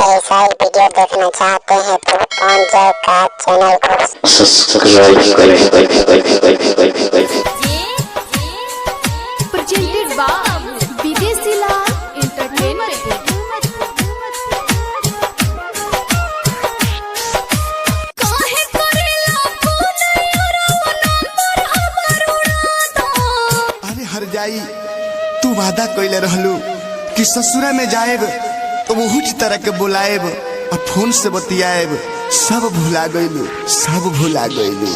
ऐसा ही वीडियो देखना चाहते हैं तो पहुंच जाए का चैनल को सब्सक्राइब करें। प्रेजेंटेड बाय विदेशी लाल एंटरटेनमेंट। अरे हर जाई तू वादा कइले रहलू कि ससुरा में जाएब तो बहुत तरह के बुलाएब और फोन से बतियाएब, सब भुला गइलू, सब भुला गइलू।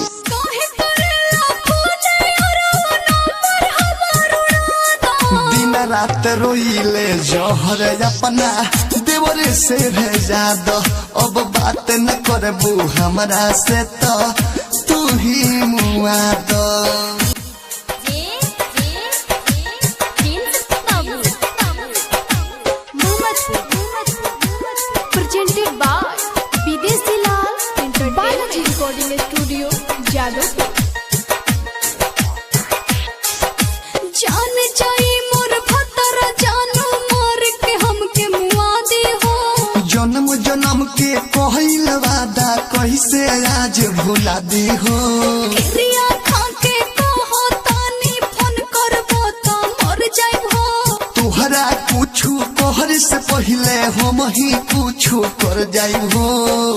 दिन रात रोइले जहर अपना देवरे से भेजा दो, अब बात न करबू हमरा से तो तू ही मुआ दो। प्रेजेंटेड बाय विदेशी लाल एंटरटेनमेंट रिकॉर्डिंग स्टूडियो जादव। जान जाई मोर भतर जानू मार के हमके मुआ दे हो। जन्म जन्म के कहल वादा कैसे आज भुला दी हो। क्रिया खा के कहो तानी फोन करबो त मर जाई हो। तुहरा कुछु कहर से पहले हम ही कुछु कर जाई हो।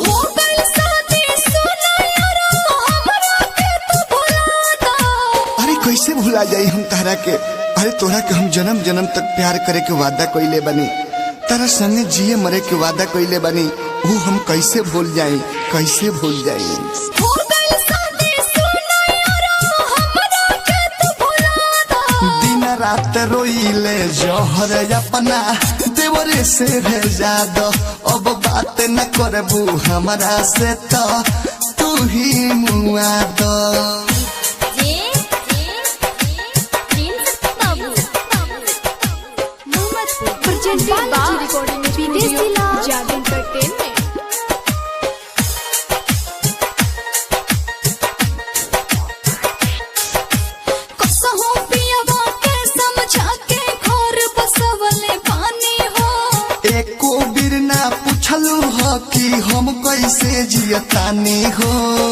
हो गइल शादी सुनो यारो हमरा के तू भुला दा। अरे कैसे भुला जाई हम तारा के। अरे तोरा के हम जन्म जन्म तक प्यार करे के वादा कइले बनी, तारा संगे जिए मरे के वादा कइले बनी, वो हम कैसे भूल जाई, कैसे भूल जाई। हो गइल शादी सुनो यारो हमरा के तू भुला दा। दिन रात रोइले जहर अपना देवरे से भेजा दो, अब बात न करबू हमरा से तो तू ही मुआ दो। प्रेजेंटेड बाय रिकॉर्डिंग विदेशी लाल जादव एंटरटेनमेंट। कसहो पियवा के समझा के घर बसवले पानी हो। एको बिरना पूछलू हो कि हम कैसे जियतानी हो।